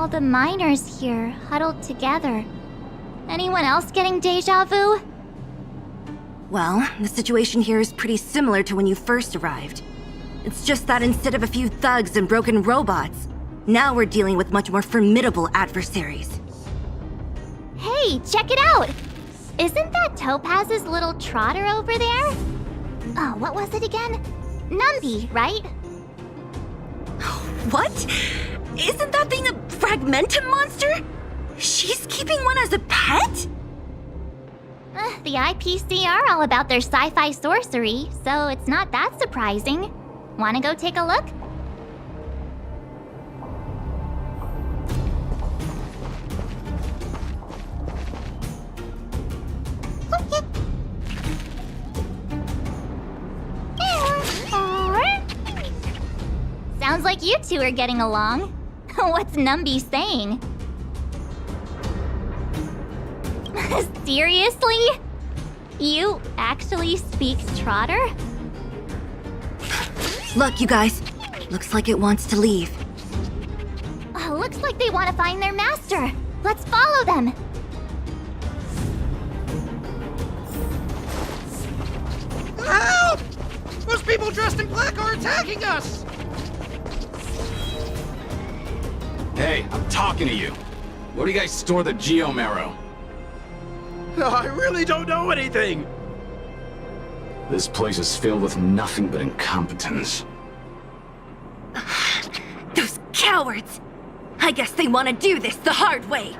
All the miners here, huddled together. Anyone else getting deja vu? Well, the situation here is pretty similar to when you first arrived. It's just that instead of a few thugs and broken robots, now we're dealing with much more formidable adversaries. Hey, check it out! Isn't that Topaz's little trotter over there? Oh, what was it again? Numby, right? What? Isn't that thing a fragmentum monster? She's keeping one as a pet? The IPC are all about their sci-fi sorcery, so it's not that surprising. Wanna go take a look? Sounds like you two are getting along. What's Numby saying? Seriously? You actually speak Trotter? Look, you guys. Looks like it wants to leave. Looks like they want to find their master. Let's follow them. Help! Those people dressed in black are attacking us! Hey, I'm talking to you. Where do you guys store the Geomarrow? I really don't know anything! This place is filled with nothing but incompetence. Those cowards! I guess they want to do this the hard way.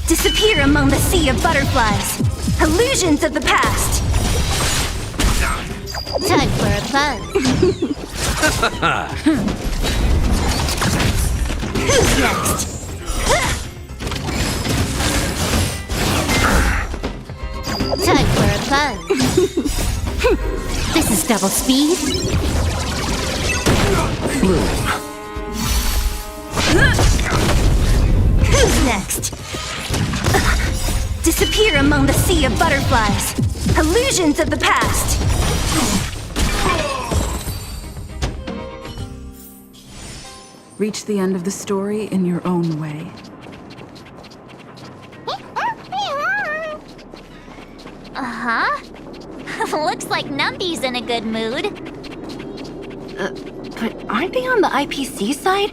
Disappear among the sea of butterflies. Illusions of the past. Time for a fun. Who's next? Time for a fun. This is double speed. Who's next? Disappear among the sea of butterflies. Illusions of the past. Reach the end of the story in your own way. Uh-huh. Looks like Numby's in a good mood. But aren't they on the IPC side?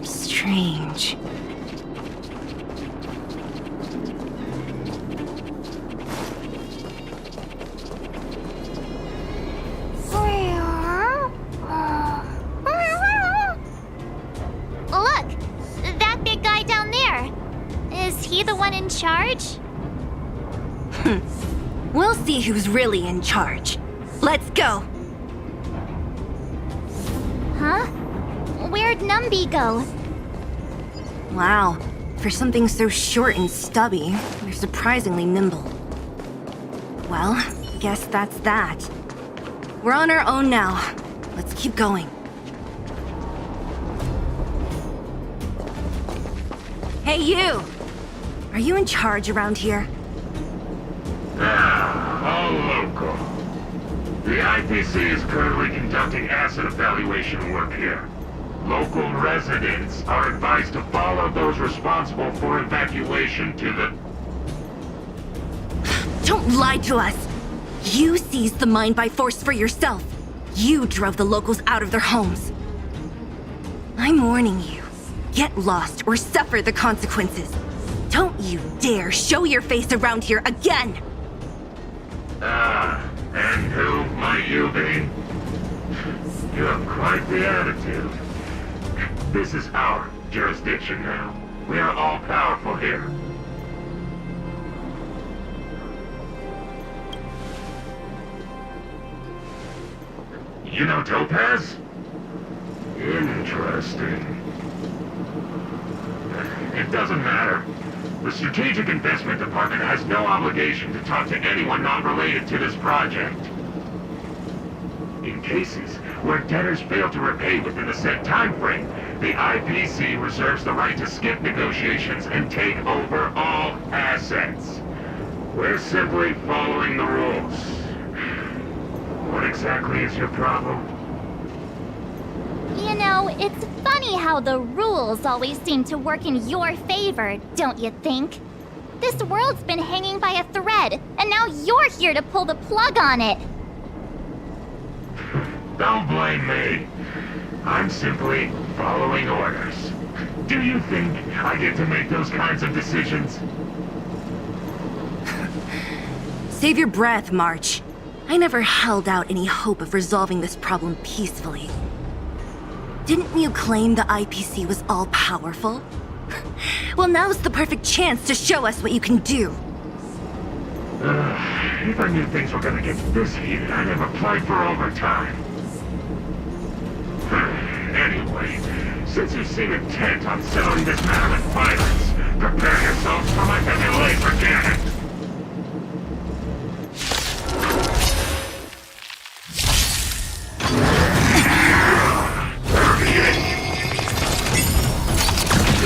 Strange. Look! That big guy down there. Is he the one in charge? We'll see who's really in charge. Let's go. Huh? Where'd Numby go? Wow. For something so short and stubby, they're surprisingly nimble. Well, guess that's that. We're on our own now. Let's keep going. Hey, you! Are you in charge around here? All local. The IPC is currently conducting asset evaluation work here. Local residents are advised to follow those responsible for evacuation to the... Don't lie to us! You seized the mine by force for yourself. You drove the locals out of their homes. I'm warning you. Get lost or suffer the consequences. Don't you dare show your face around here again! And who might you be? You have quite the attitude. This is our jurisdiction now. We are all powerful here. You know Topaz? Interesting. It doesn't matter. The Strategic Investment Department has no obligation to talk to anyone not related to this project. In cases where debtors fail to repay within a set time frame, the IPC reserves the right to skip negotiations and take over all assets. We're simply following the rules. What exactly is your problem? You know, it's funny how the rules always seem to work in your favor, don't you think? This world's been hanging by a thread, and now you're here to pull the plug on it. Don't blame me. I'm simply following orders. Do you think I get to make those kinds of decisions? Save your breath, March. I never held out any hope of resolving this problem peacefully. Didn't you claim the IPC was all-powerful? Well, now's the perfect chance to show us what you can do. If I knew things were gonna get this heated, I'd have applied for overtime. Anyway, since you seem intent on settling this matter with violence, prepare yourselves for my heavy laser cannon.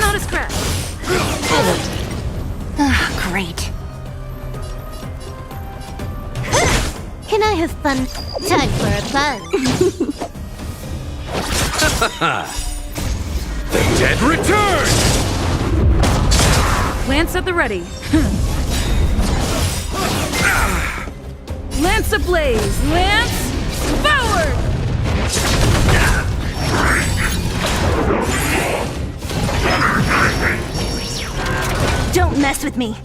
Not a scratch. Great. Can I have fun? Time for a buzz. The dead return! Lance at the ready. Lance ablaze! Lance forward! Don't mess with me.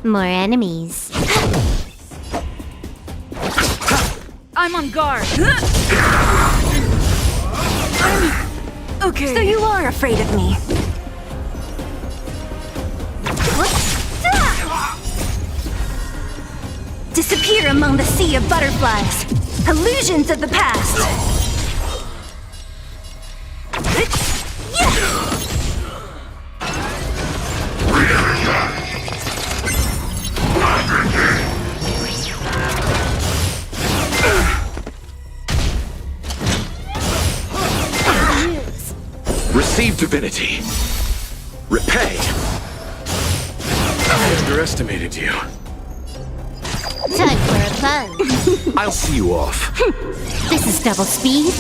More enemies. I'm on guard. Okay. So you are afraid of me. Disappear among the sea of butterflies. Illusions of the past. Receive divinity. Repay. I underestimated you. Time for a buzz. I'll see you off. This is double speed.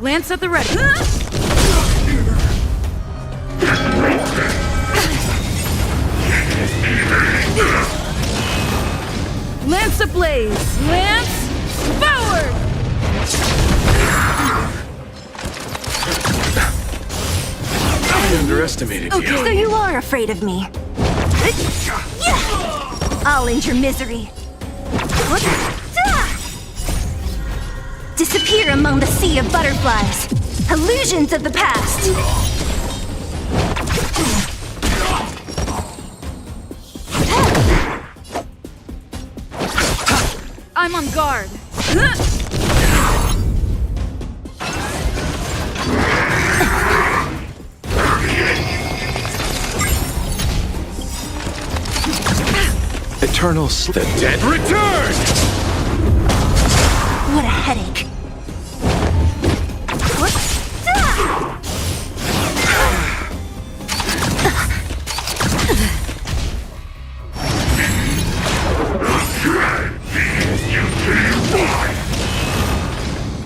Lance at the ready. Lance ablaze! Lance forward! I underestimated you. So you are afraid of me. I'll end your misery. Disappear among the sea of butterflies. Illusions of the past. I'm on guard. Eternal The dead return! What a headache.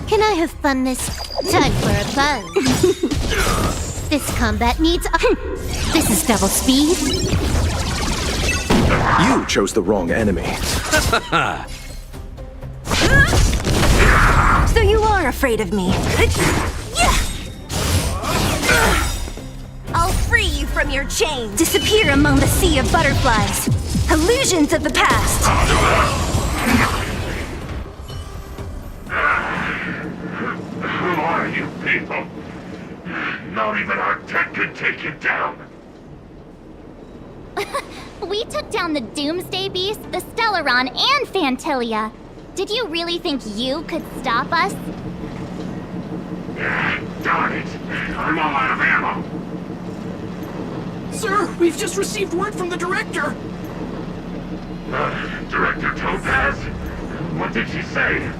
Can I have fun this time for a buzz? This combat needs a... This is double speed. You chose the wrong enemy. So you are afraid of me. I'll free you from your chains. Disappear among the sea of butterflies. Illusions of the past. Who are you people? Not even our tech could take you down. We took down the Doomsday Beast, the Stellaron, and Fantilia. Did you really think you could stop us? Darn it! I'm all out of ammo! Sir, we've just received word from the director. Director Topaz? What did she say?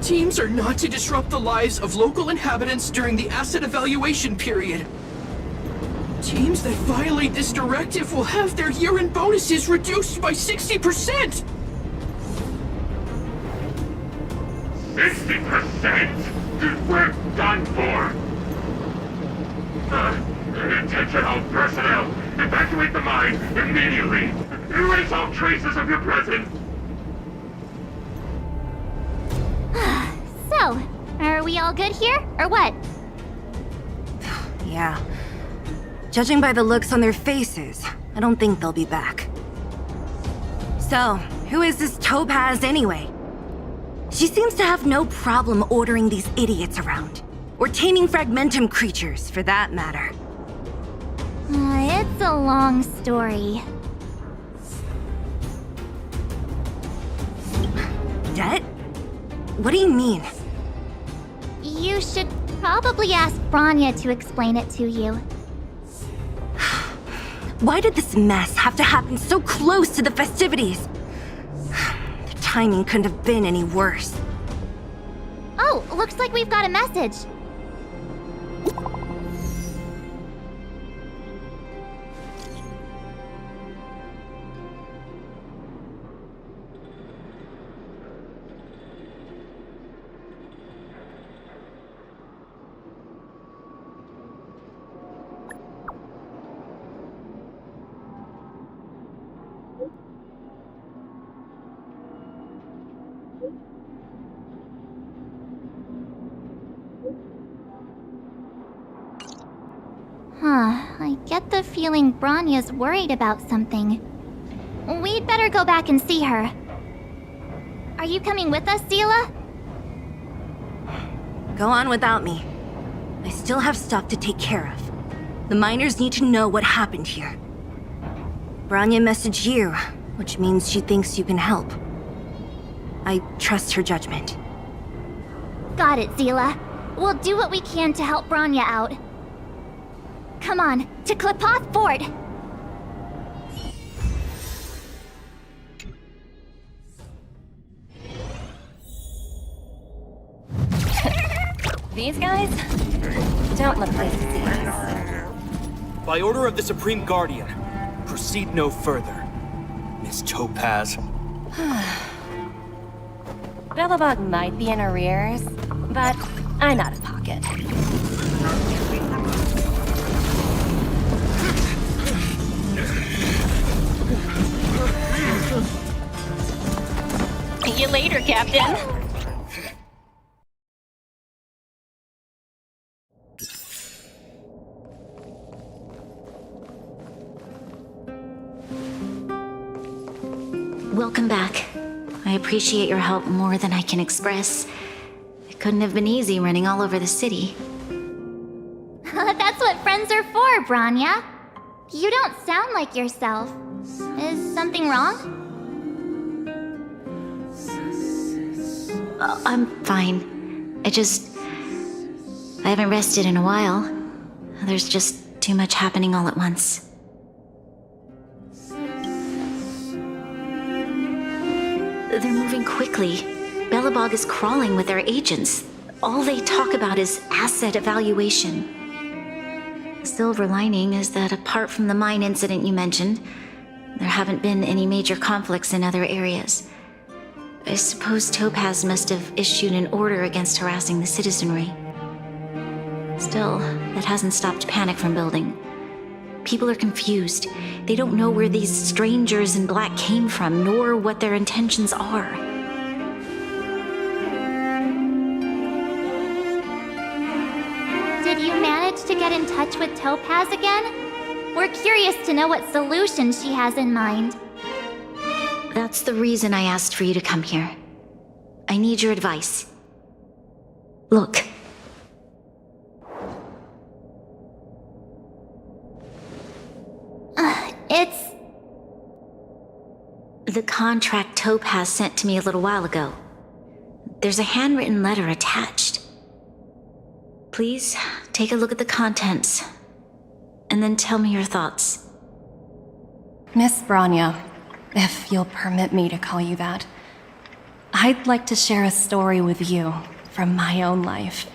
Teams are not to disrupt the lives of local inhabitants during the asset evaluation period. Teams that violate this directive will have their year-end bonuses reduced by 60%! 60%? We're done for! Attention all personnel! Evacuate the mine immediately! Erase all traces of your presence! So, are we all good here, or what? Yeah. Judging by the looks on their faces, I don't think they'll be back. So, who is this Topaz anyway? She seems to have no problem ordering these idiots around. Or taming fragmentum creatures, for that matter. It's a long story. Det? What do you mean? You should probably ask Branya to explain it to you. Why did this mess have to happen so close to the festivities? The timing couldn't have been any worse. Oh, looks like we've got a message. I get the feeling Branya's worried about something. We'd better go back and see her. Are you coming with us, Zila? Go on without me. I still have stuff to take care of. The miners need to know what happened here. Branya messaged you, which means she thinks you can help. I trust her judgment. Got it, Zila. We'll do what we can to help Branya out. Come on, to Klipoth Fort! These guys don't look like to see us. By order of the Supreme Guardian, proceed no further, Miss Topaz. Bellabog might be in arrears, but I'm out of pocket. See you later, Captain. Welcome back. I appreciate your help more than I can express. It couldn't have been easy running all over the city. That's what friends are for, Branya. You don't sound like yourself. Is something wrong? I'm fine. I haven't rested in a while. There's just too much happening all at once. They're moving quickly. Bellabog is crawling with their agents. All they talk about is asset evaluation. The silver lining is that apart from the mine incident you mentioned, there haven't been any major conflicts in other areas. I suppose Topaz must have issued an order against harassing the citizenry. Still, that hasn't stopped panic from building. People are confused. They don't know where these strangers in black came from, nor what their intentions are. Did you manage to get in touch with Topaz again? We're curious to know what solution she has in mind. That's the reason I asked for you to come here. I need your advice. Look. the contract Topaz sent to me a little while ago. There's a handwritten letter attached. Please take a look at the contents, and then tell me your thoughts. Miss Branya, if you'll permit me to call you that, I'd like to share a story with you from my own life.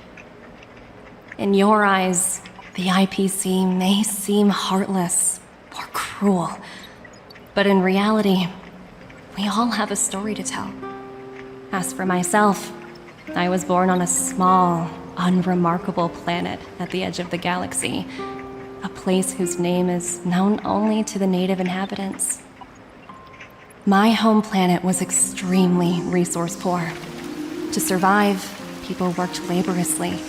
In your eyes, the IPC may seem heartless or cruel, but in reality, we all have a story to tell. As for myself, I was born on a small, unremarkable planet at the edge of the galaxy, a place whose name is known only to the native inhabitants. My home planet was extremely resource poor. To survive, people worked laboriously,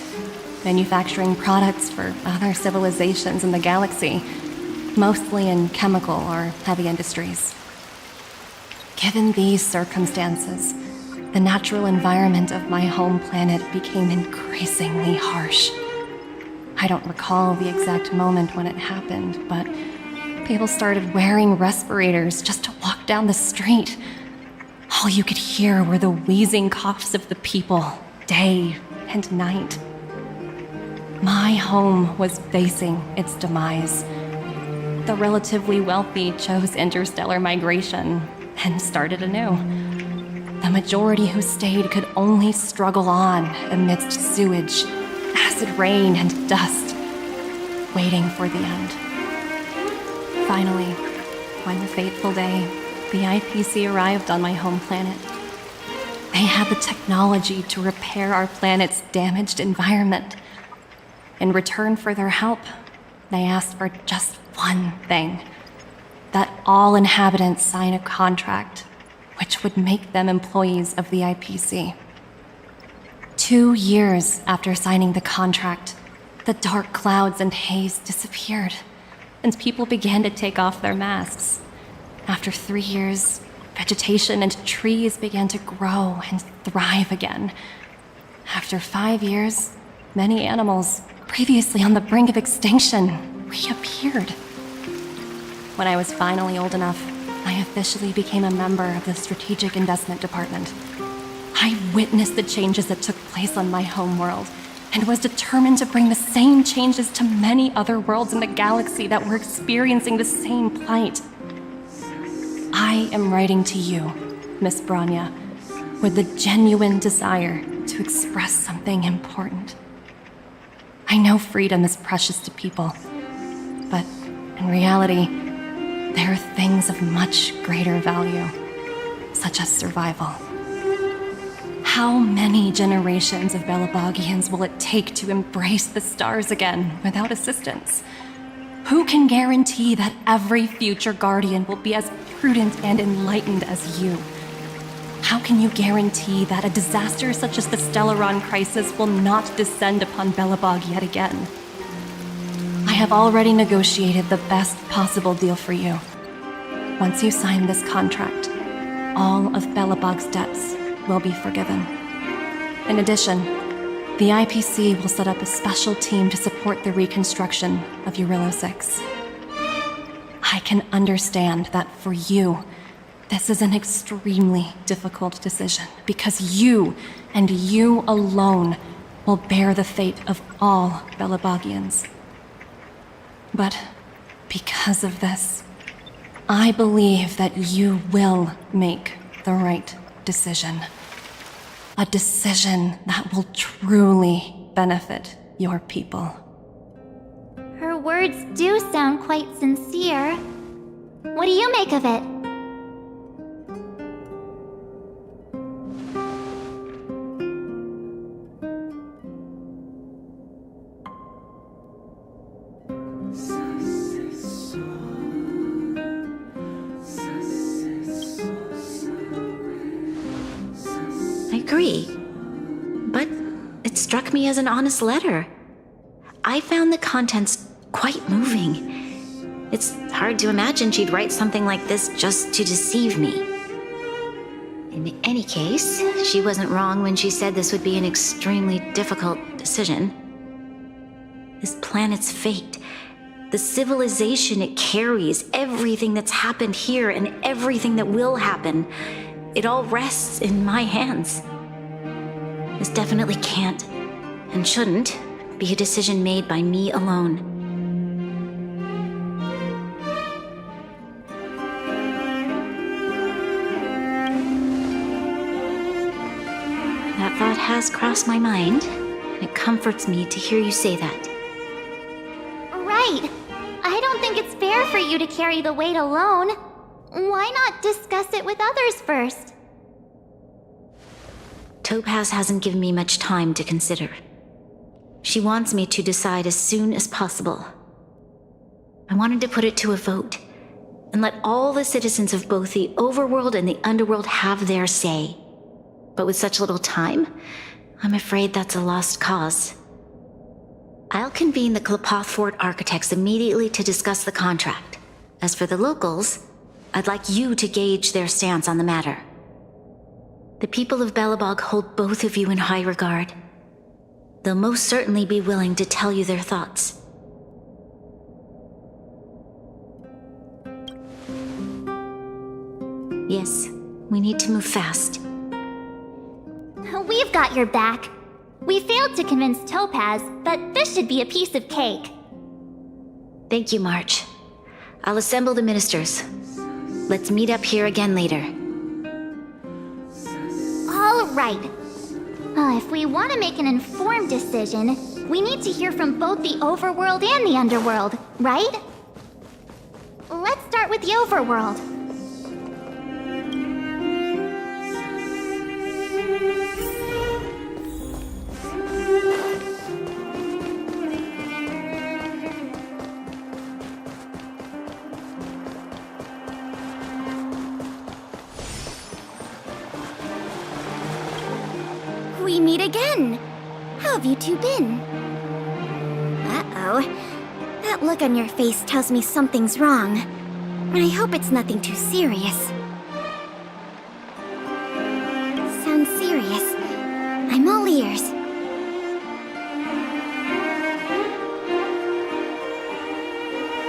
manufacturing products for other civilizations in the galaxy, mostly in chemical or heavy industries. Given these circumstances, the natural environment of my home planet became increasingly harsh. I don't recall the exact moment when it happened, but people started wearing respirators just to walk down the street. All you could hear were the wheezing coughs of the people, day and night. My home was facing its demise. The relatively wealthy chose interstellar migration and started anew. The majority who stayed could only struggle on amidst sewage, acid rain, and dust, waiting for the end. Finally, one fateful day, the IPC arrived on my home planet. They had the technology to repair our planet's damaged environment. In return for their help, they asked for just one thing: that all inhabitants sign a contract which would make them employees of the IPC. 2 years after signing the contract, the dark clouds and haze disappeared, and people began to take off their masks. After 3 years, vegetation and trees began to grow and thrive again. After 5 years, many animals, previously on the brink of extinction, reappeared. When I was finally old enough, I officially became a member of the Strategic Investment Department. I witnessed the changes that took place on my homeworld, and was determined to bring the same changes to many other worlds in the galaxy that were experiencing the same plight. I am writing to you, Miss Branya, with the genuine desire to express something important. I know freedom is precious to people, but in reality, there are things of much greater value, such as survival. How many generations of Belabogians will it take to embrace the stars again without assistance? Who can guarantee that every future Guardian will be as prudent and enlightened as you? How can you guarantee that a disaster such as the Stellaron crisis will not descend upon Belobog yet again? I have already negotiated the best possible deal for you. Once you sign this contract, all of Belobog's debts will be forgiven. In addition, the IPC will set up a special team to support the reconstruction of Urilla 6. I can understand that for you, this is an extremely difficult decision, because you, and you alone, will bear the fate of all Belabogians. But because of this, I believe that you will make the right decision. A decision that will truly benefit your people. Her words do sound quite sincere. What do you make of it? Agree, but it struck me as an honest letter. I found the contents quite moving. It's hard to imagine she'd write something like this just to deceive me. In any case, she wasn't wrong when she said this would be an extremely difficult decision. This planet's fate, The civilization it carries, everything that's happened here and everything that will happen, it all rests in my hands. This definitely can't, and shouldn't, be a decision made by me alone. That thought has crossed my mind, and it comforts me to hear you say that. Right. I don't think it's fair for you to carry the weight alone. Why not discuss it with others first? Topaz hasn't given me much time to consider. She wants me to decide as soon as possible. I wanted to put it to a vote, and let all the citizens of both the overworld and the underworld have their say. But with such little time, I'm afraid that's a lost cause. I'll convene the Klapoth Fort architects immediately to discuss the contract. As for the locals, I'd like you to gauge their stance on the matter. The people of Belobog hold both of you in high regard. They'll most certainly be willing to tell you their thoughts. Yes, we need to move fast. We've got your back. We failed to convince Topaz, but this should be a piece of cake. Thank you, March. I'll assemble the ministers. Let's meet up here again later. All right. If we want to make an informed decision, we need to hear from both the overworld and the underworld, right? Let's start with the overworld. We meet again. How have you two been? Uh-oh. That look on your face tells me something's wrong. I hope it's nothing too serious. Sounds serious. I'm all ears.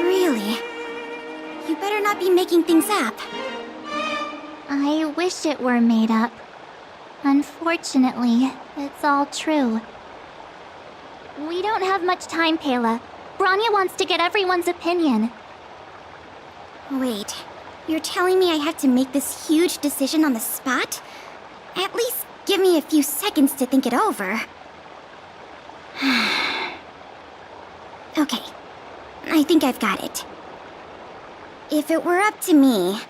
Really? You better not be making things up. I wish it were made up. Unfortunately, it's all true. We don't have much time, Kayla. Branya wants to get everyone's opinion. Wait, you're telling me I have to make this huge decision on the spot? At least give me a few seconds to think it over. Okay, I think I've got it. If it were up to me,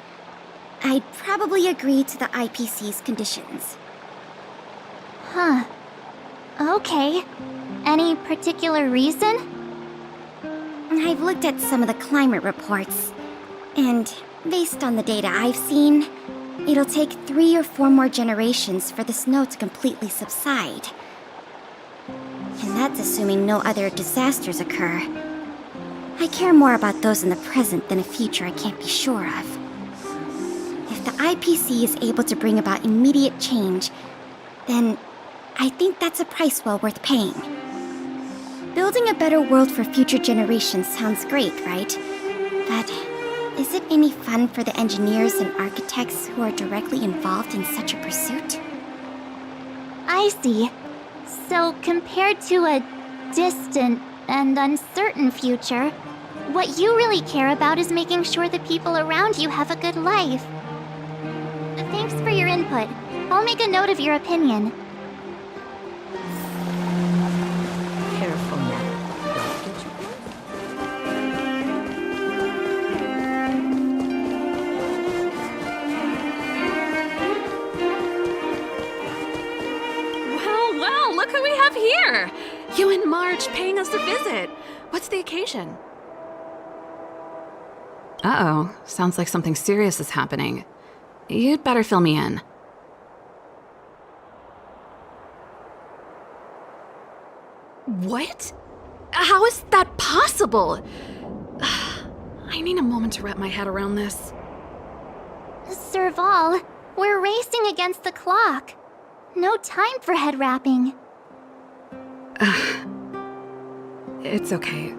I'd probably agree to the IPC's conditions. Huh. Okay. Any particular reason? I've looked at some of the climate reports, and based on the data I've seen, it'll take 3 or 4 more generations for the snow to completely subside. And that's assuming no other disasters occur. I care more about those in the present than a future I can't be sure of. If the IPC is able to bring about immediate change, then I think that's a price well worth paying. Building a better world for future generations sounds great, right? But is it any fun for the engineers and architects who are directly involved in such a pursuit? I see. So compared to a distant and uncertain future, what you really care about is making sure the people around you have a good life. Thanks for your input. I'll make a note of your opinion. Careful now. Don't get you. Well, look who we have here! You and Marge paying us a visit. What's the occasion? Uh-oh, sounds like something serious is happening. You'd better fill me in. What? How is that possible? I need a moment to wrap my head around this. Serval, we're racing against the clock. No time for head wrapping. It's okay.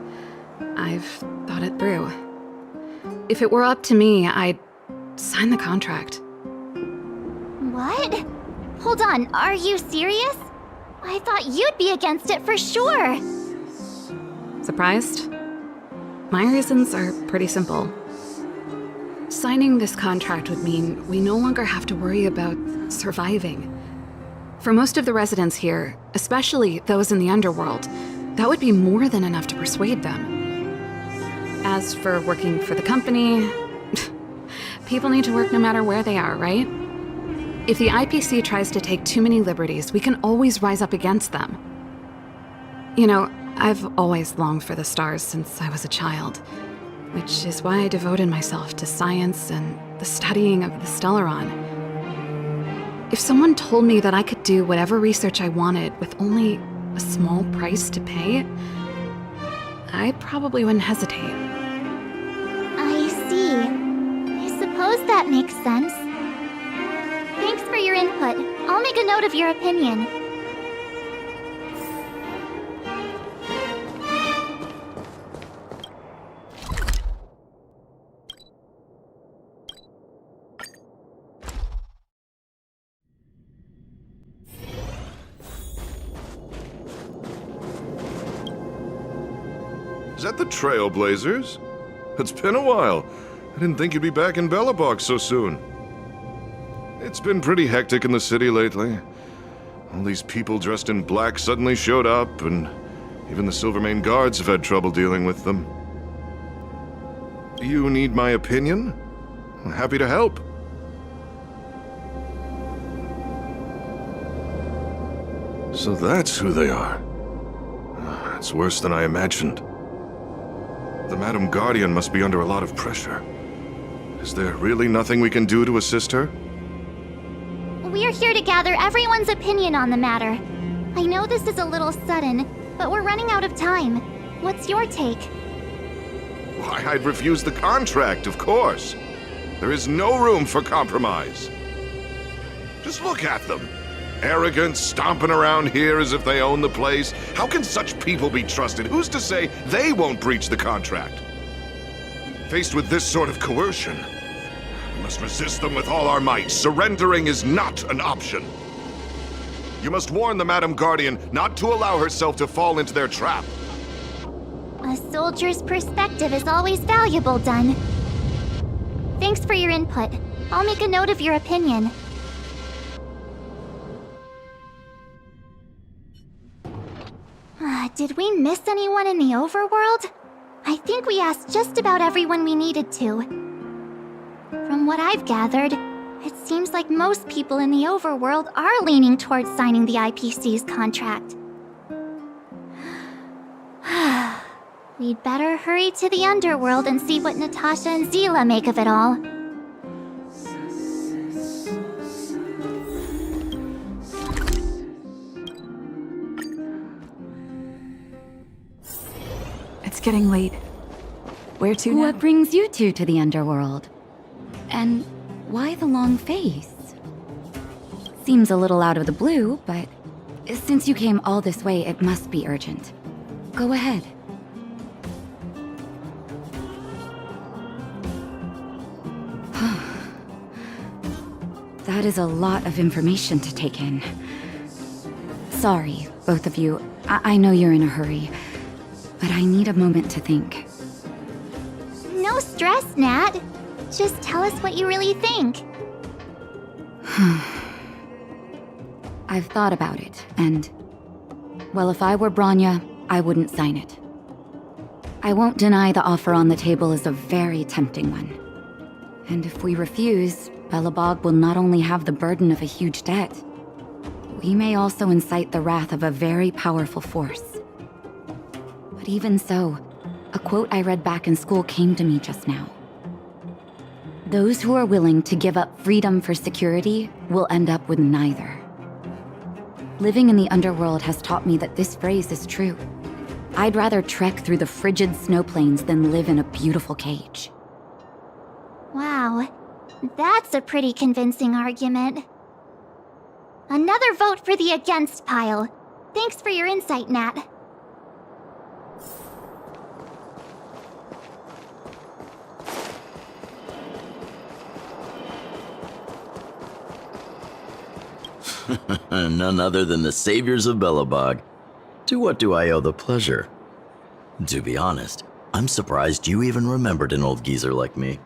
I've thought it through. If it were up to me, I'd sign the contract. What? Hold on, are you serious? I thought you'd be against it for sure. Surprised? My reasons are pretty simple. Signing this contract would mean we no longer have to worry about surviving. For most of the residents here, especially those in the underworld, that would be more than enough to persuade them. As for working for the company, people need to work no matter where they are, right? If the IPC tries to take too many liberties, we can always rise up against them. You know, I've always longed for the stars since I was a child, which is why I devoted myself to science and the studying of the Stellaron. If someone told me that I could do whatever research I wanted with only a small price to pay, I probably wouldn't hesitate. I see. I suppose that makes sense. Thanks for your input. I'll make a note of your opinion. Is that the Trailblazers? It's been a while. I didn't think you'd be back in Belobog so soon. It's been pretty hectic in the city lately. All these people dressed in black suddenly showed up, and even the Silvermane guards have had trouble dealing with them. You need my opinion? I'm happy to help. So that's who they are. It's worse than I imagined. The Madam Guardian must be under a lot of pressure. Is there really nothing we can do to assist her? We're here to gather everyone's opinion on the matter. I know this is a little sudden, but we're running out of time. What's your take? Why, I'd refuse the contract, of course. There is no room for compromise. Just look at them. Arrogant, stomping around here as if they own the place. How can such people be trusted? Who's to say they won't breach the contract? Faced with this sort of coercion, we must resist them with all our might. Surrendering is not an option. You must warn the Madam Guardian not to allow herself to fall into their trap. A soldier's perspective is always valuable, Dun. Thanks for your input. I'll make a note of your opinion. Did we miss anyone in the overworld? I think we asked just about everyone we needed to. From what I've gathered, it seems like most people in the overworld are leaning towards signing the IPC's contract. We'd better hurry to the underworld and see what Natasha and Zila make of it all. It's getting late. Where to now? What brings you two to the underworld? And why the long face? Seems a little out of the blue, but since you came all this way, it must be urgent. Go ahead. That is a lot of information to take in. Sorry, both of you. I know you're in a hurry, but I need a moment to think. No stress, Nat. Just tell us what you really think. I've thought about it, and... well, if I were Bronya, I wouldn't sign it. I won't deny the offer on the table is a very tempting one. And if we refuse, Belobog will not only have the burden of a huge debt, we may also incite the wrath of a very powerful force. But even so, a quote I read back in school came to me just now. Those who are willing to give up freedom for security will end up with neither. Living in the underworld has taught me that this phrase is true. I'd rather trek through the frigid snow plains than live in a beautiful cage. Wow, that's a pretty convincing argument. Another vote for the against pile. Thanks for your insight, Nat. None other than the saviors of Belobog. To what do I owe the pleasure? To be honest, I'm surprised you even remembered an old geezer like me.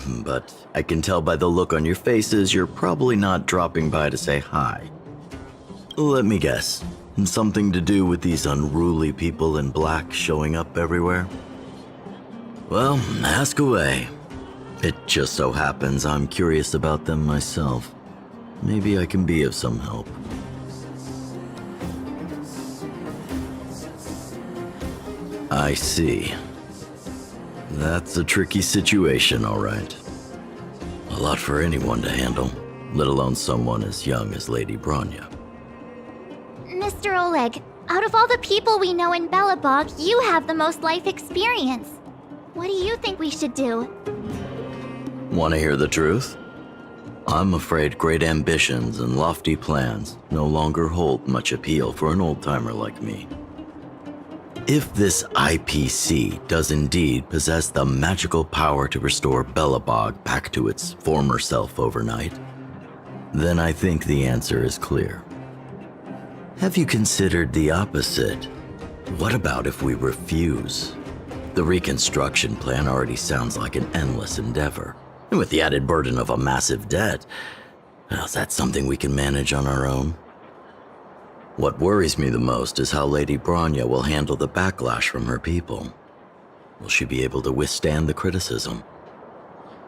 But I can tell by the look on your faces you're probably not dropping by to say hi. Let me guess, something to do with these unruly people in black showing up everywhere? Well, ask away. It just so happens I'm curious about them myself. Maybe I can be of some help. I see. That's a tricky situation, all right. A lot for anyone to handle, let alone someone as young as Lady Bronya. Mr. Oleg, out of all the people we know in Belobog, you have the most life experience. What do you think we should do? Want to hear the truth? I'm afraid great ambitions and lofty plans no longer hold much appeal for an old-timer like me. If this IPC does indeed possess the magical power to restore Belobog back to its former self overnight, then I think the answer is clear. Have you considered the opposite? What about if we refuse? The reconstruction plan already sounds like an endless endeavor. And with the added burden of a massive debt, well, is that something we can manage on our own? What worries me the most is how Lady Bronya will handle the backlash from her people. Will she be able to withstand the criticism?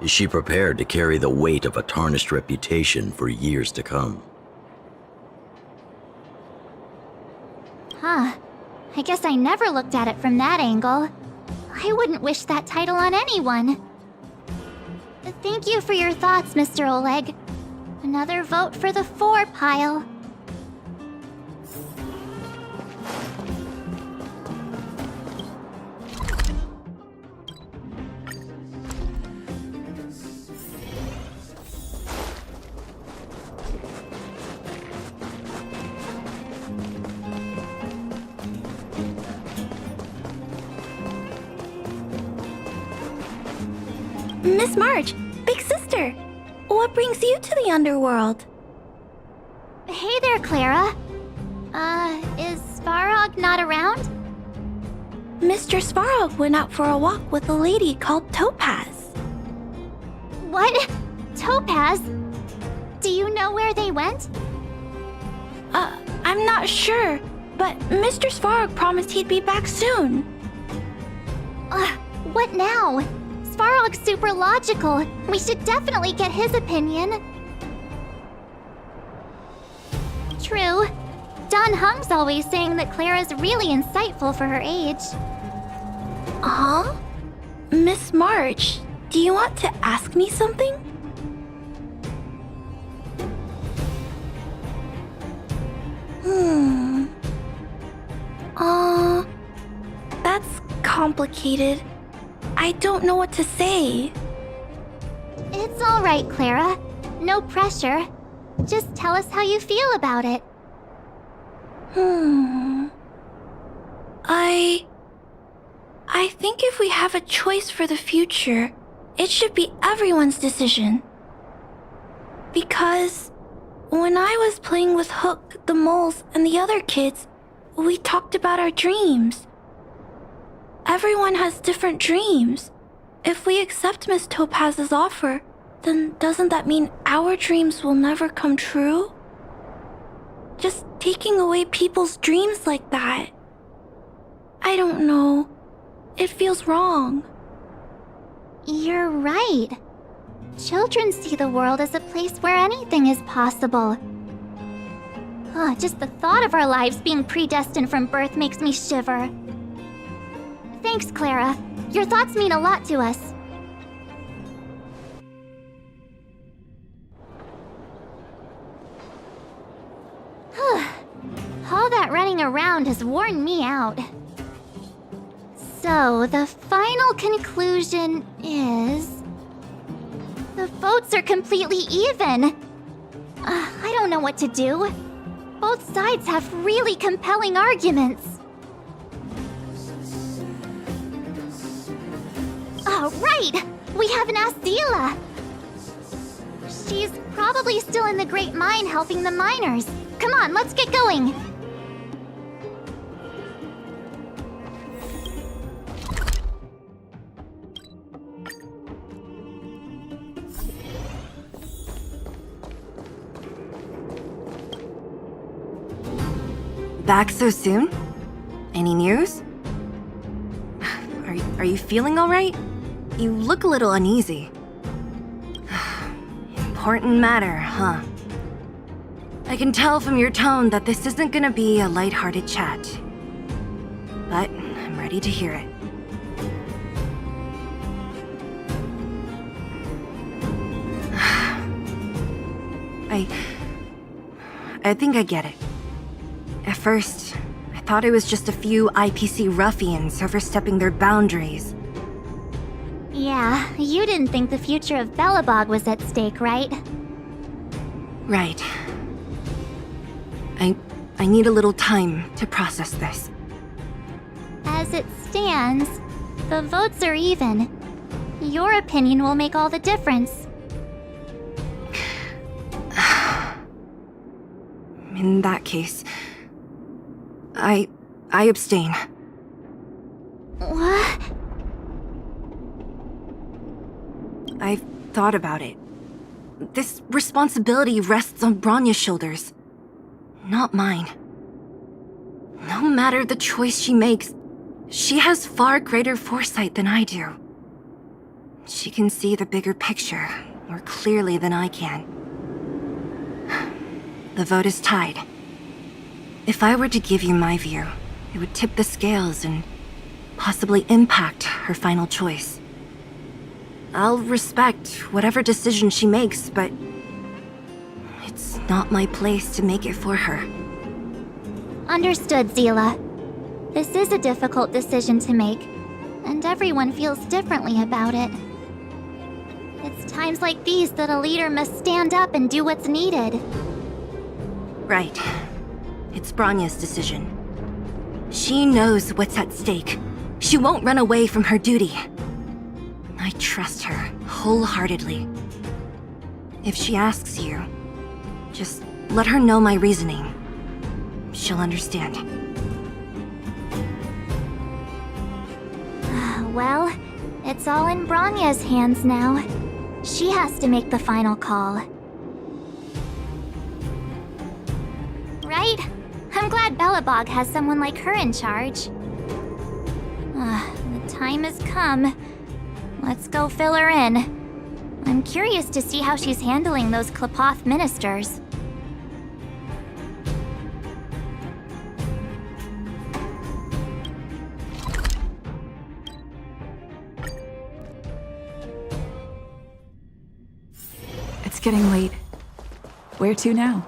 Is she prepared to carry the weight of a tarnished reputation for years to come? Huh. I guess I never looked at it from that angle. I wouldn't wish that title on anyone. Thank you for your thoughts, Mr. Oleg. Another vote for the 4 pile. Miss March, big sister, what brings you to the underworld? Hey there, Clara. Is Svarog not around? Mr. Svarog went out for a walk with a lady called Topaz. What? Topaz? Do you know where they went? I'm not sure, but Mr. Svarog promised he'd be back soon. What now? Svarog's super logical. We should definitely get his opinion. True. Don Hung's always saying that Clara's really insightful for her age. Huh? Miss March, do you want to ask me something? That's complicated. I don't know what to say. It's all right, Clara. No pressure. Just tell us how you feel about it. I think if we have a choice for the future, it should be everyone's decision. Because when I was playing with Hook, the moles, and the other kids, we talked about our dreams. Everyone has different dreams. If we accept Miss Topaz's offer, then doesn't that mean our dreams will never come true? Just taking away people's dreams like that. I don't know. It feels wrong. You're right. Children see the world as a place where anything is possible. Just the thought of our lives being predestined from birth makes me shiver. Thanks, Clara. Your thoughts mean a lot to us. All that running around has worn me out. So, the final conclusion is... the votes are completely even. I don't know what to do. Both sides have really compelling arguments. Right! We haven't asked Zila! She's probably still in the Great Mine helping the miners. Come on, let's get going! Back so soon? Any news? Are you feeling all right? You look a little uneasy. Important matter, huh? I can tell from your tone that this isn't gonna be a lighthearted chat. But I'm ready to hear it. I think I get it. At first, I thought it was just a few IPC ruffians overstepping their boundaries. Yeah, you didn't think the future of Belobog was at stake, right? Right. I need a little time to process this. As it stands, the votes are even. Your opinion will make all the difference. In that case, I abstain. What? I've thought about it. This responsibility rests on Bronya's shoulders, not mine. No matter the choice she makes, she has far greater foresight than I do. She can see the bigger picture more clearly than I can. The vote is tied. If I were to give you my view, it would tip the scales and possibly impact her final choice. I'll respect whatever decision she makes, but it's not my place to make it for her. Understood, Zila. This is a difficult decision to make, and everyone feels differently about it. It's times like these that a leader must stand up and do what's needed. Right. It's Bronya's decision. She knows what's at stake. She won't run away from her duty. I trust her wholeheartedly. If she asks you, just let her know my reasoning. She'll understand. Well, it's all in Bronya's hands now. She has to make the final call. Right? I'm glad Belobog has someone like her in charge. The time has come. Let's go fill her in. I'm curious to see how she's handling those Klapoth ministers. It's getting late. Where to now?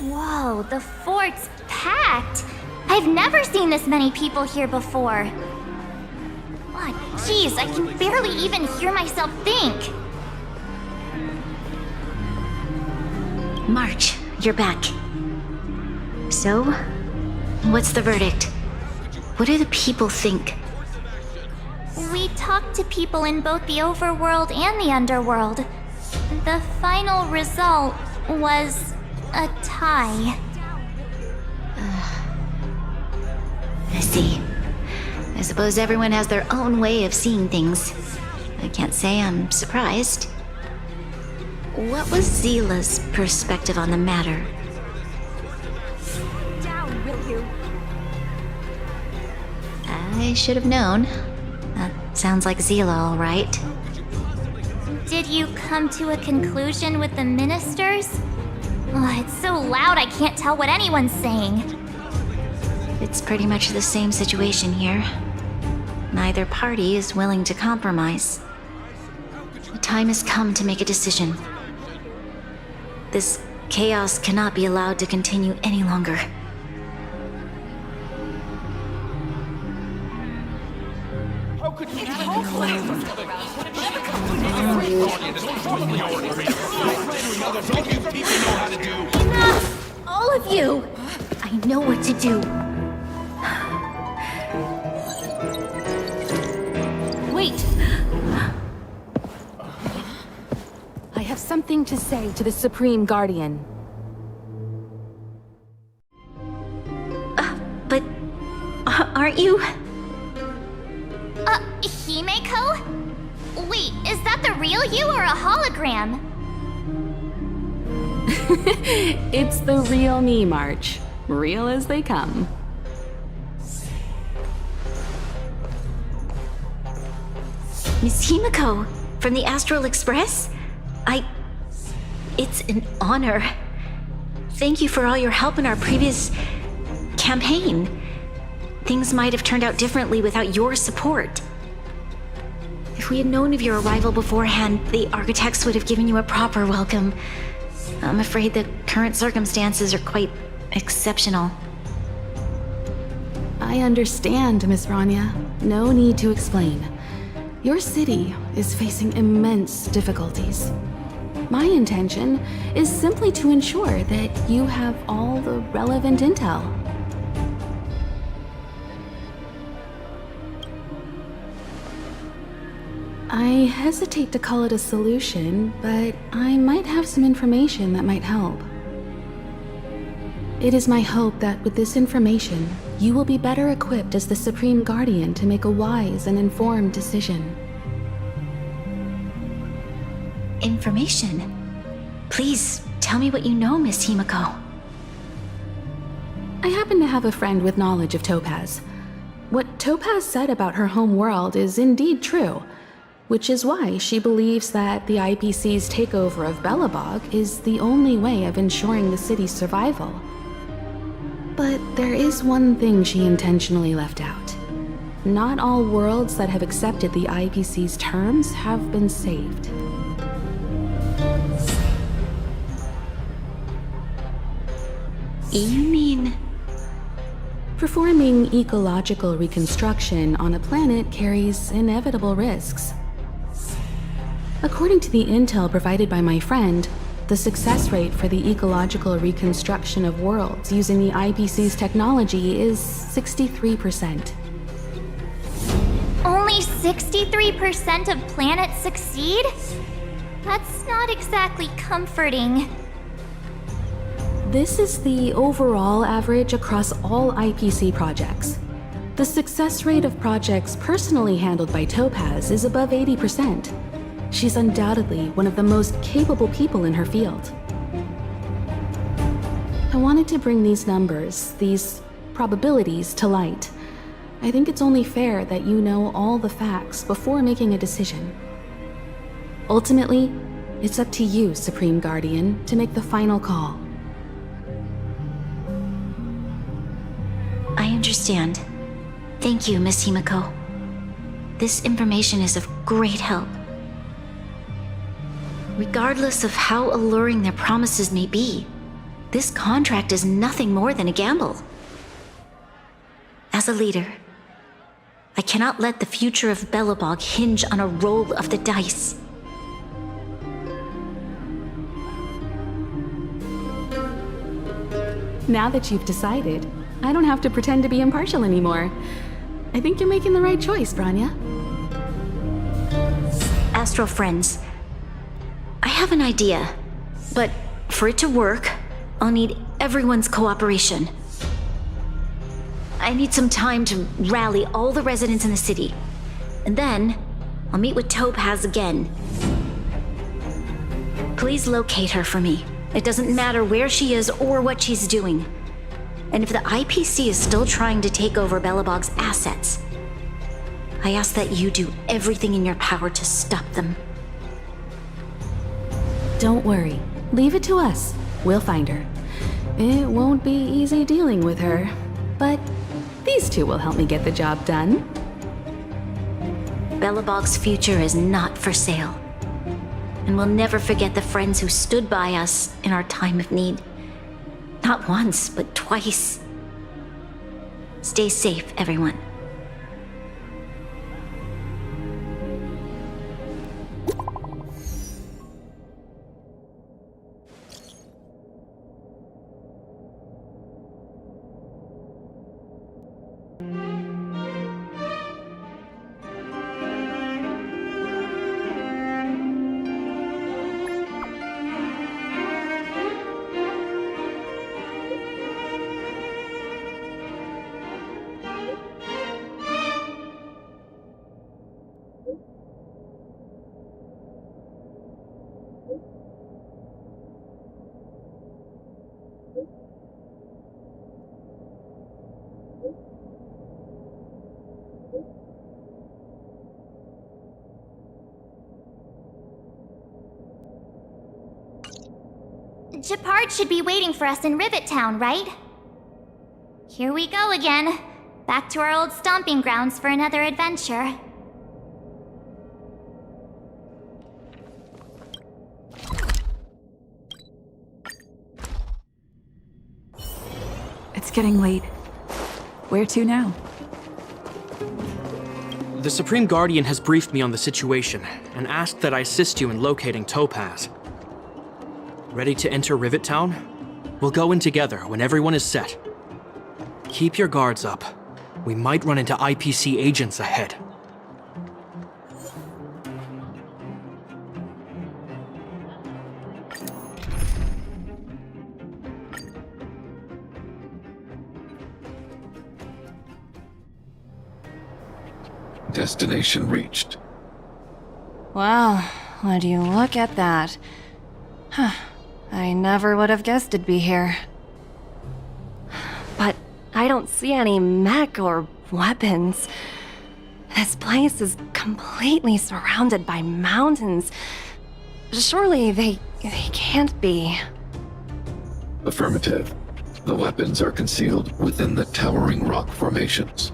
Whoa, the fort's packed! I've never seen this many people here before. Oh, jeez, I can barely even hear myself think. March, you're back. So, what's the verdict? What do the people think? We talked to people in both the overworld and the underworld. The final result was a tie. I see. I suppose everyone has their own way of seeing things. I can't say I'm surprised. What was Zila's perspective on the matter? Down, will you? I should have known. That sounds like Zila, all right. Did you come to a conclusion with the ministers? Oh, it's so loud I can't tell what anyone's saying. It's pretty much the same situation here. Neither party is willing to compromise. The time has come to make a decision. This chaos cannot be allowed to continue any longer. How could you Enough! All of you! I know what to do. Wait! I have something to say to the Supreme Guardian. But aren't you? Himeko? Wait, is that the real you or a hologram? It's the real me, March. Real as they come. Miss Himeko, from the Astral Express? It's an honor. Thank you for all your help in our previous campaign. Things might have turned out differently without your support. If we had known of your arrival beforehand, the architects would have given you a proper welcome. I'm afraid the current circumstances are quite exceptional. I understand, Miss Rania. No need to explain. Your city is facing immense difficulties. My intention is simply to ensure that you have all the relevant intel. I hesitate to call it a solution, but I might have some information that might help. It is my hope that with this information, you will be better equipped as the Supreme Guardian to make a wise and informed decision. Information? Please, tell me what you know, Miss Himeko. I happen to have a friend with knowledge of Topaz. What Topaz said about her home world is indeed true, which is why she believes that the IPC's takeover of Belobog is the only way of ensuring the city's survival. But there is one thing she intentionally left out. Not all worlds that have accepted the IPC's terms have been saved. You mean... Performing ecological reconstruction on a planet carries inevitable risks. According to the intel provided by my friend, the success rate for the ecological reconstruction of worlds using the IPC's technology is 63%. Only 63% of planets succeed? That's not exactly comforting. This is the overall average across all IPC projects. The success rate of projects personally handled by Topaz is above 80%. She's undoubtedly one of the most capable people in her field. I wanted to bring these numbers, these probabilities, to light. I think it's only fair that you know all the facts before making a decision. Ultimately, it's up to you, Supreme Guardian, to make the final call. I understand. Thank you, Miss Himeko. This information is of great help. Regardless of how alluring their promises may be, this contract is nothing more than a gamble. As a leader, I cannot let the future of Belobog hinge on a roll of the dice. Now that you've decided, I don't have to pretend to be impartial anymore. I think you're making the right choice, Branya. Astral friends, I have an idea, but for it to work, I'll need everyone's cooperation. I need some time to rally all the residents in the city, and then I'll meet with Topaz again. Please locate her for me. It doesn't matter where she is or what she's doing. And if the IPC is still trying to take over Belobog's assets, I ask that you do everything in your power to stop them. Don't worry. Leave it to us. We'll find her. It won't be easy dealing with her, but these two will help me get the job done. Belobog's future is not for sale. And we'll never forget the friends who stood by us in our time of need. Not once, but twice. Stay safe, everyone. Gepard should be waiting for us in Rivet Town, right? Here we go again. Back to our old stomping grounds for another adventure. It's getting late. Where to now? The Supreme Guardian has briefed me on the situation and asked that I assist you in locating Topaz. Ready to enter Rivet Town? We'll go in together when everyone is set. Keep your guards up. We might run into IPC agents ahead. Destination reached. Wow, would you look at that? Huh. I never would have guessed it'd be here. But I don't see any mech or weapons. This place is completely surrounded by mountains. Surely they can't be. Affirmative. The weapons are concealed within the towering rock formations.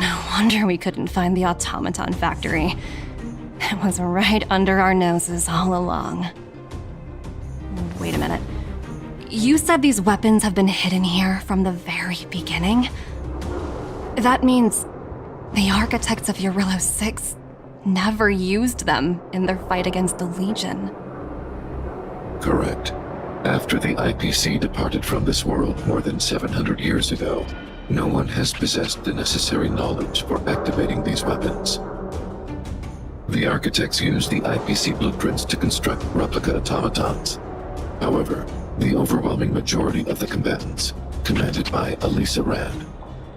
No wonder we couldn't find the automaton factory. It was right under our noses all along. Wait a minute. You said these weapons have been hidden here from the very beginning? That means the architects of Eurillo 6 never used them in their fight against the Legion. Correct. After the IPC departed from this world more than 700 years ago, no one has possessed the necessary knowledge for activating these weapons. The architects used the IPC blueprints to construct replica automatons. However, the overwhelming majority of the combatants, commanded by Elisa Rand,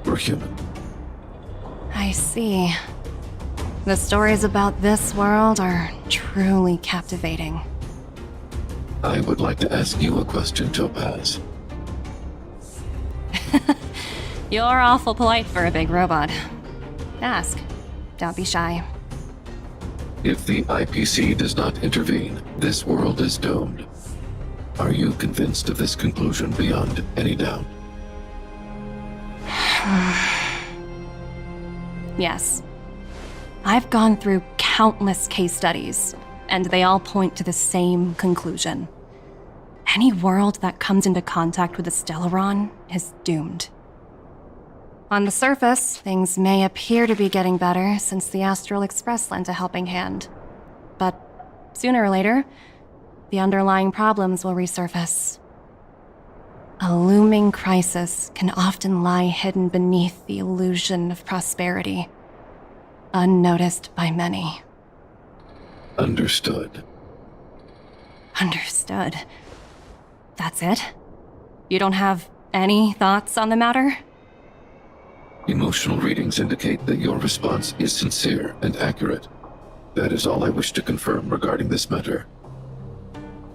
were human. I see. The stories about this world are truly captivating. I would like to ask you a question, Topaz. You're awful polite for a big robot. Ask. Don't be shy. If the IPC does not intervene, this world is doomed. Are you convinced of this conclusion beyond any doubt? Yes. I've gone through countless case studies, and they all point to the same conclusion. Any world that comes into contact with the Stellaron is doomed. On the surface, things may appear to be getting better since the Astral Express lent a helping hand. But sooner or later, the underlying problems will resurface. A looming crisis can often lie hidden beneath the illusion of prosperity, unnoticed by many. Understood. Understood. That's it? You don't have any thoughts on the matter? Emotional readings indicate that your response is sincere and accurate. That is all I wish to confirm regarding this matter.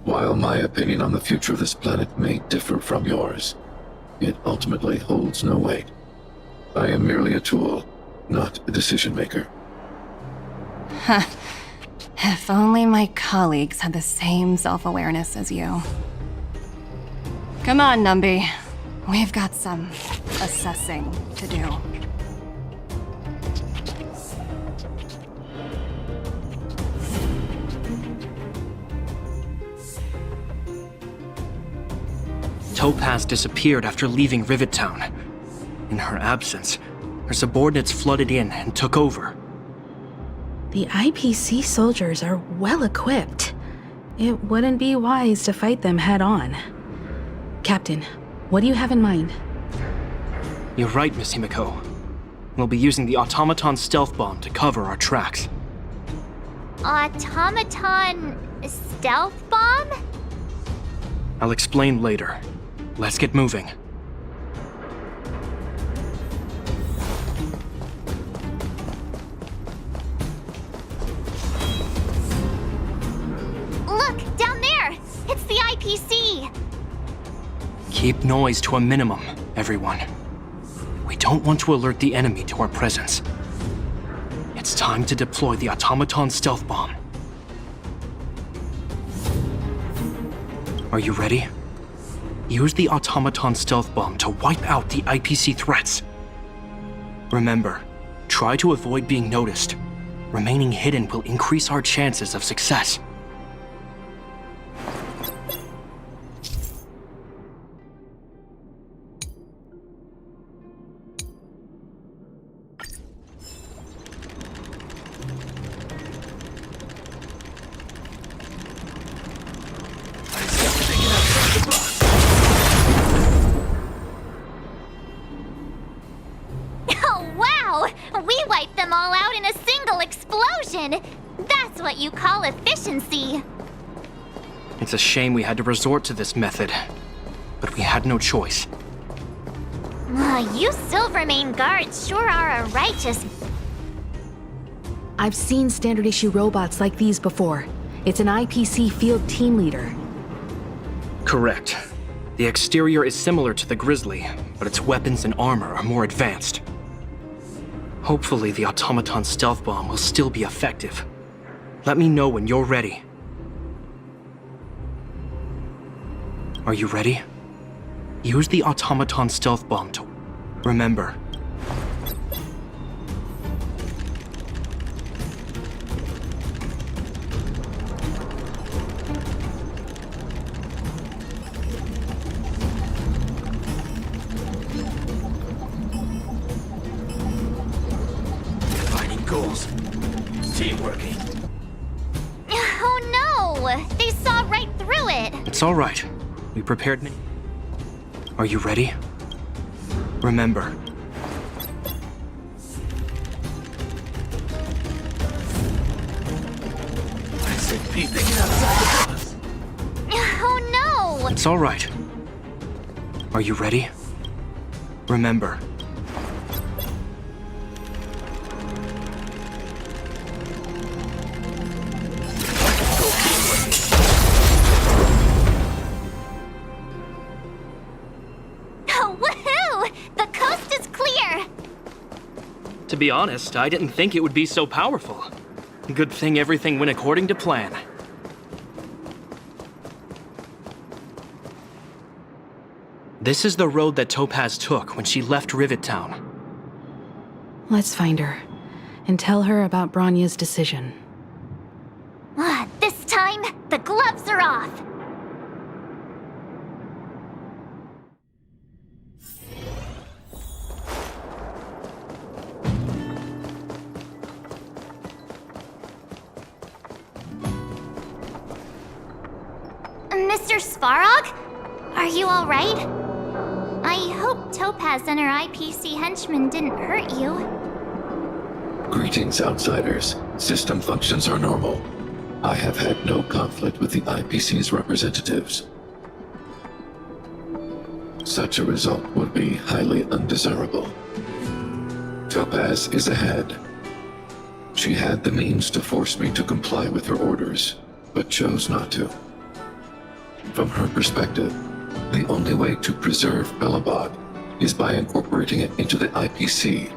While my opinion on the future of this planet may differ from yours, it ultimately holds no weight. I am merely a tool, not a decision maker. Huh. If only my colleagues had the same self-awareness as you. Come on, Numby. We've got some assessing to do. Topaz disappeared after leaving Rivet Town. In her absence, her subordinates flooded in and took over. The IPC soldiers are well equipped. It wouldn't be wise to fight them head on. Captain, what do you have in mind? You're right, Miss Himiko. We'll be using the automaton stealth bomb to cover our tracks. Automaton stealth bomb? I'll explain later. Let's get moving. Look, down there! It's the IPC! Keep noise to a minimum, everyone. We don't want to alert the enemy to our presence. It's time to deploy the automaton stealth bomb. Are you ready? Use the automaton stealth bomb to wipe out the IPC threats. Remember, try to avoid being noticed. Remaining hidden will increase our chances of success. Oh, wow! We wiped them all out in a single explosion! That's what you call efficiency! It's a shame we had to resort to this method, but we had no choice. You Silvermane guards sure are a righteous... I've seen standard issue robots like these before. It's an IPC field team leader. Correct. The exterior is similar to the Grizzly, but its weapons and armor are more advanced. Hopefully the automaton stealth bomb will still be effective. Let me know when you're ready. Are you ready? Use the automaton stealth bomb to... Remember. Defining goals. Teamworking. Oh no! They saw right through it! It's all right. We prepared many... Are you ready? Remember. I said be thinking outside the box. Oh no! It's all right. Are you ready? Remember. Woohoo! The coast is clear! To be honest, I didn't think it would be so powerful. Good thing everything went according to plan. This is the road that Topaz took when she left Rivet Town. Let's find her and tell her about Bronya's decision. This time, the gloves are off! Mr. Svarog? Are you alright? I hope Topaz and her IPC henchmen didn't hurt you. Greetings, outsiders. System functions are normal. I have had no conflict with the IPC's representatives. Such a result would be highly undesirable. Topaz is ahead. She had the means to force me to comply with her orders, but chose not to. From her perspective, the only way to preserve Belobog is by incorporating it into the IPC.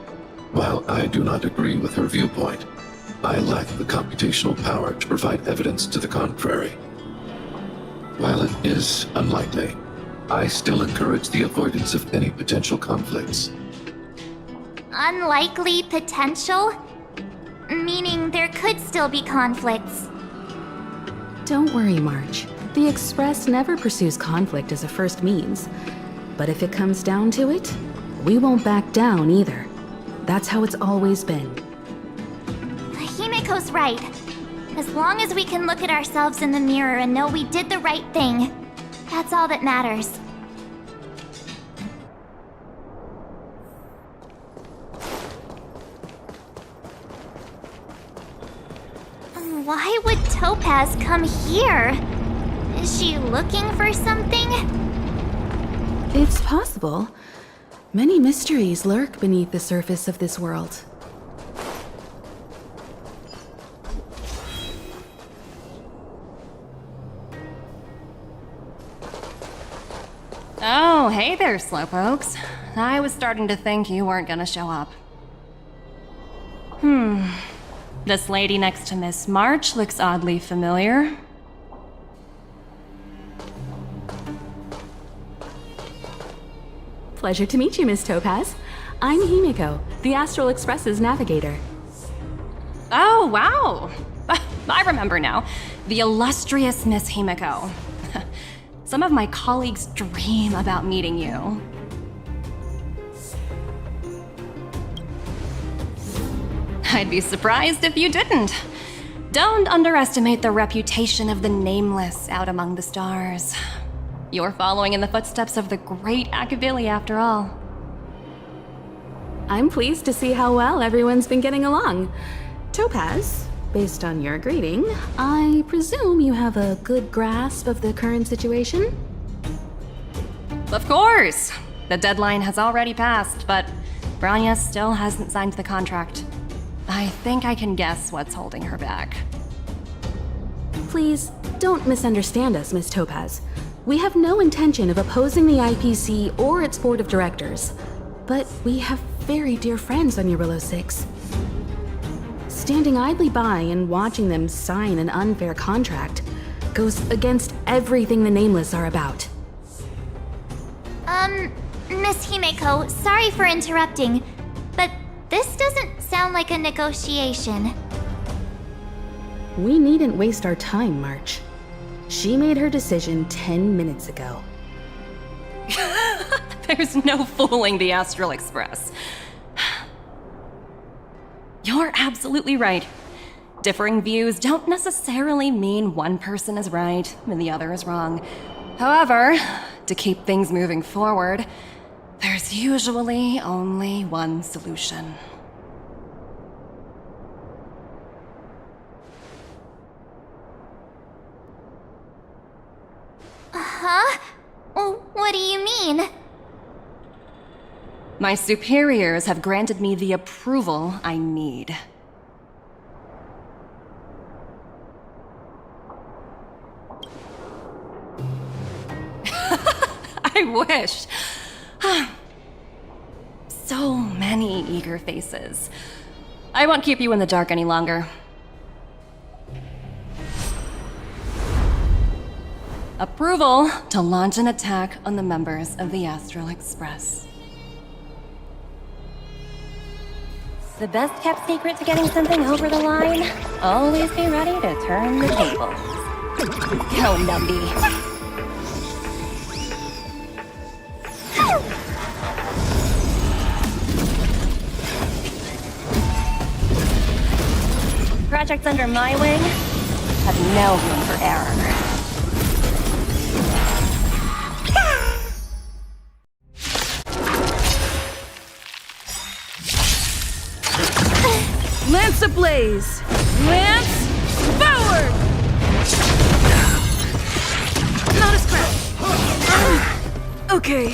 While I do not agree with her viewpoint, I lack the computational power to provide evidence to the contrary. While it is unlikely, I still encourage the avoidance of any potential conflicts. Unlikely potential? Meaning there could still be conflicts. Don't worry, March. The Express never pursues conflict as a first means. But if it comes down to it, we won't back down either. That's how it's always been. Himiko's right. As long as we can look at ourselves in the mirror and know we did the right thing, that's all that matters. Why would Topaz come here? Is she looking for something? It's possible. Many mysteries lurk beneath the surface of this world. Oh, hey there, Slowpokes. I was starting to think you weren't gonna show up. This lady next to Miss March looks oddly familiar. Pleasure to meet you, Miss Topaz. I'm Himiko, the Astral Express's navigator. Oh, wow. I remember now. The illustrious Miss Himiko. Some of my colleagues dream about meeting you. I'd be surprised if you didn't. Don't underestimate the reputation of the Nameless out among the stars. You're following in the footsteps of the great Akavili, after all. I'm pleased to see how well everyone's been getting along. Topaz, based on your greeting, I presume you have a good grasp of the current situation? Of course! The deadline has already passed, but Branya still hasn't signed the contract. I think I can guess what's holding her back. Please, don't misunderstand us, Miss Topaz. We have no intention of opposing the IPC or its board of directors, but we have very dear friends on Eurillo 6. Standing idly by and watching them sign an unfair contract goes against everything the Nameless are about. Miss Himeko, sorry for interrupting, but this doesn't sound like a negotiation. We needn't waste our time, March. She made her decision 10 minutes ago. There's no fooling the Astral Express. You're absolutely right. Differing views don't necessarily mean one person is right and the other is wrong. However, to keep things moving forward, there's usually only one solution. Huh? What do you mean? My superiors have granted me the approval I need. I wish. So many eager faces. I won't keep you in the dark any longer. Approval to launch an attack on the members of the Astral Express. The best kept secret to getting something over the line? Always be ready to turn the tables. Go, Numby. Projects under my wing have no room for error. Lance ablaze! Lance forward! Not a scratch. Okay.